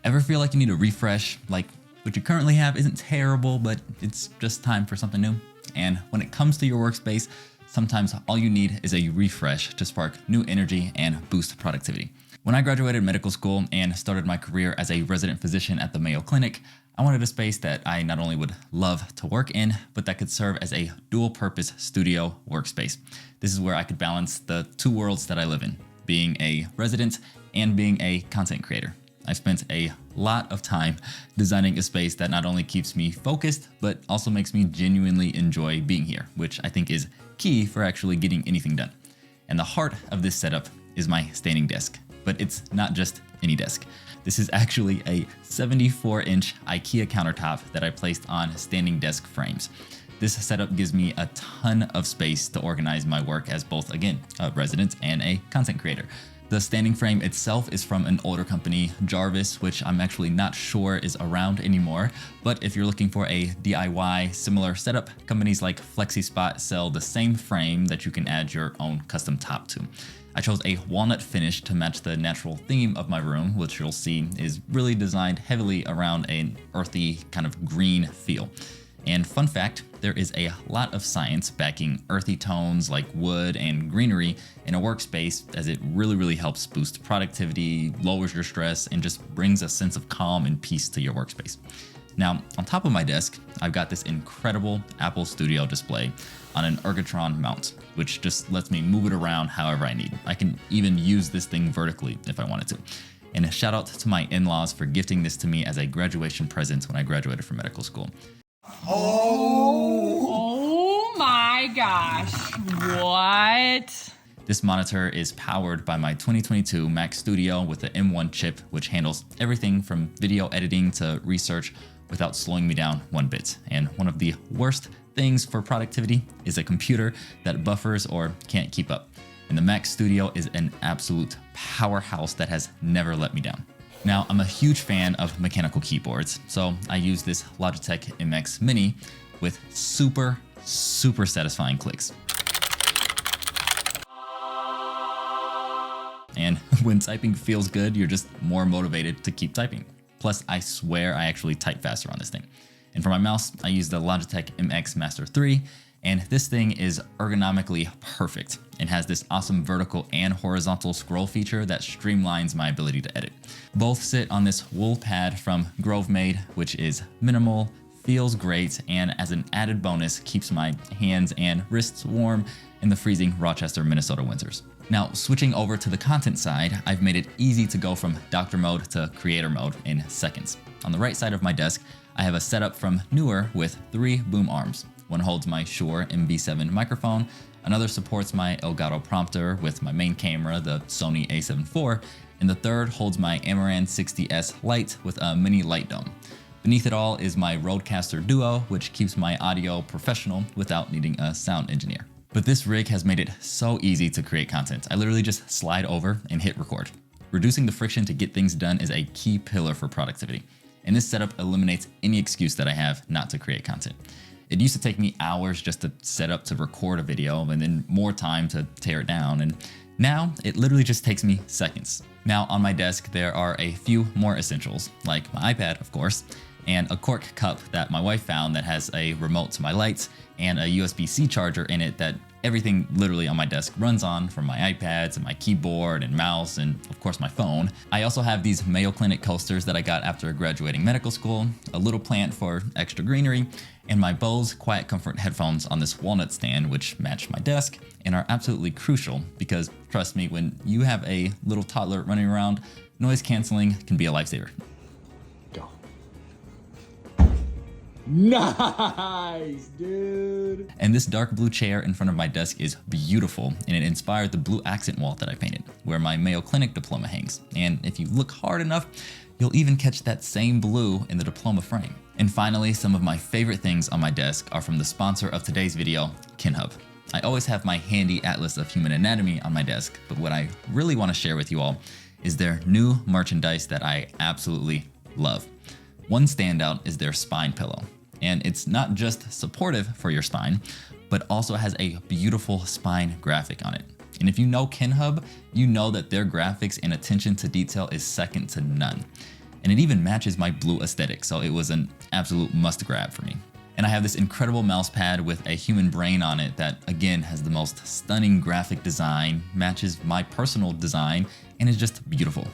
Ever feel like you need a refresh? Like what you currently have isn't terrible, but it's just time for something new? And when it comes to your workspace, sometimes all you need is a refresh to spark new energy and boost productivity. When I graduated medical school and started my career as a resident physician at the Mayo Clinic, I wanted a space that I not only would love to work in, but that could serve as a dual-purpose studio workspace. This is where I could balance the two worlds that I live in, being a resident and being a content creator. I've spent a lot of time designing a space that not only keeps me focused, but also makes me genuinely enjoy being here, which I think is key for actually getting anything done. And the heart of this setup is my standing desk. But it's not just any desk. This is actually a 74-inch IKEA countertop that I placed on standing desk frames. This setup gives me a ton of space to organize my work as both, again, a resident and a content creator. The standing frame itself is from an older company, Jarvis, which I'm actually not sure is around anymore. But if you're looking for a DIY similar setup, companies like FlexiSpot sell the same frame that you can add your own custom top to. I chose a walnut finish to match the natural theme of my room, which you'll see is really designed heavily around an earthy kind of green feel. And fun fact, there is a lot of science backing earthy tones like wood and greenery in a workspace, as it really helps boost productivity, lowers your stress, and just brings a sense of calm and peace to your workspace. Now, on top of my desk, I've got this incredible Apple Studio display on an Ergotron mount, which just lets me move it around however I need. I can even use this thing vertically if I wanted to. And a shout out to my in-laws for gifting this to me as a graduation present when I graduated from medical school. Oh my gosh, what? This monitor is powered by my 2022 Mac Studio with the M1 chip, which handles everything from video editing to research without slowing me down one bit. And one of the worst things for productivity is a computer that buffers or can't keep up. And the Mac Studio is an absolute powerhouse that has never let me down. Now, I'm a huge fan of mechanical keyboards, so I use this Logitech MX Mini with super satisfying clicks. And when typing feels good, you're just more motivated to keep typing. Plus, I swear I actually type faster on this thing. And for my mouse, I use the Logitech MX Master 3, and this thing is ergonomically perfect and has this awesome vertical and horizontal scroll feature that streamlines my ability to edit. Both sit on this wool pad from Grovemade, which is minimal, feels great, and as an added bonus, keeps my hands and wrists warm in the freezing Rochester, Minnesota winters. Now, switching over to the content side, I've made it easy to go from doctor mode to creator mode in seconds. On the right side of my desk, I have a setup from Newer with 3 boom arms. One holds my Shure MV7 microphone, another supports my Elgato prompter with my main camera, the Sony a7 IV, and the third holds my Amaran 60S light with a mini light dome. Beneath it all is my Rodecaster Duo, which keeps my audio professional without needing a sound engineer. But this rig has made it so easy to create content. I literally just slide over and hit record. Reducing the friction to get things done is a key pillar for productivity. And this setup eliminates any excuse that I have not to create content. It used to take me hours just to set up to record a video and then more time to tear it down. And now it literally just takes me seconds. Now on my desk, there are a few more essentials, like my iPad, of course, and a cork cup that my wife found that has a remote to my lights and a USB-C charger in it that everything literally on my desk runs on, from my iPad to my keyboard and mouse and of course my phone. I also have these Mayo Clinic coasters that I got after graduating medical school, a little plant for extra greenery, and my Bose Quiet Comfort headphones on this walnut stand, which match my desk and are absolutely crucial because, trust me, when you have a little toddler running around, noise canceling can be a lifesaver. Go. Nice, dude. And this dark blue chair in front of my desk is beautiful, and it inspired the blue accent wall that I painted, where my Mayo Clinic diploma hangs. And if you look hard enough, you'll even catch that same blue in the diploma frame. And finally, some of my favorite things on my desk are from the sponsor of today's video, KinHub. I always have my handy atlas of human anatomy on my desk, but what I really want to share with you all is their new merchandise that I absolutely love. One standout is their spine pillow. And it's not just supportive for your spine, but also has a beautiful spine graphic on it. And if you know KinHub, you know that their graphics and attention to detail is second to none. and it even matches my blue aesthetic, so it was an absolute must grab for me. And I have this incredible mouse pad with a human brain on it that again has the most stunning graphic design, matches my personal design, and is just beautiful.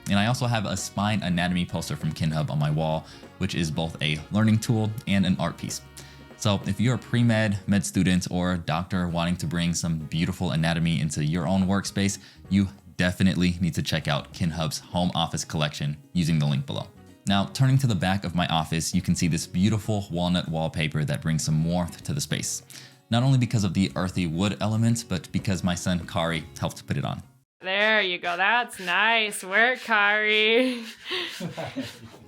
And I also have a spine anatomy poster from KinHub on my wall, which is both a learning tool and an art piece. So if you're a pre-med, med student, or doctor wanting to bring some beautiful anatomy into your own workspace, you definitely need to check out KinHub's home office collection using the link below. Now, turning to the back of my office, you can see this beautiful walnut wallpaper that brings some warmth to the space. Not only because of the earthy wood element, but because my son Kari helped put it on. There you go. That's nice work, Kari.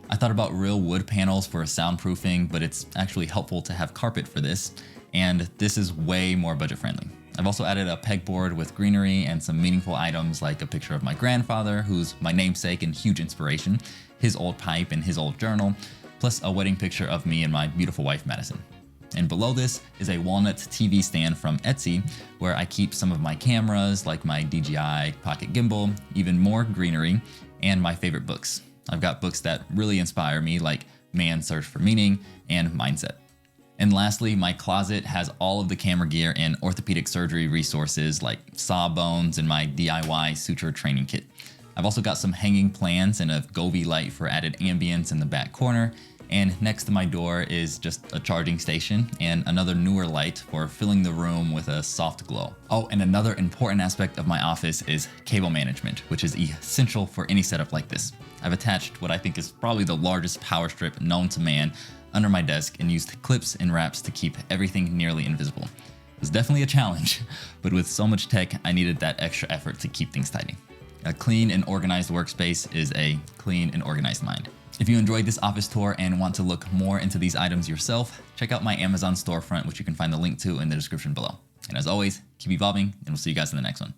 I thought about real wood panels for soundproofing, but it's actually helpful to have carpet for this, and this is way more budget friendly. I've also added a pegboard with greenery and some meaningful items like a picture of my grandfather, who's my namesake and huge inspiration, his old pipe and his old journal, plus a wedding picture of me and my beautiful wife, Madison. And below this is a walnut TV stand from Etsy, where I keep some of my cameras like my DJI pocket gimbal, even more greenery, and my favorite books. I've got books that really inspire me like Man's Search for Meaning and Mindset. And lastly, my closet has all of the camera gear and orthopedic surgery resources like sawbones and my DIY suture training kit. I've also got some hanging plants and a Govee light for added ambience in the back corner. And next to my door is just a charging station and another newer light for filling the room with a soft glow. Oh, and another important aspect of my office is cable management, which is essential for any setup like this. I've attached what I think is probably the largest power strip known to man under my desk and used clips and wraps to keep everything nearly invisible. It was definitely a challenge, but with so much tech, I needed that extra effort to keep things tidy. A clean and organized workspace is a clean and organized mind. If you enjoyed this office tour and want to look more into these items yourself, check out my Amazon storefront, which you can find the link to in the description below. And as always, keep evolving, and we'll see you guys in the next one.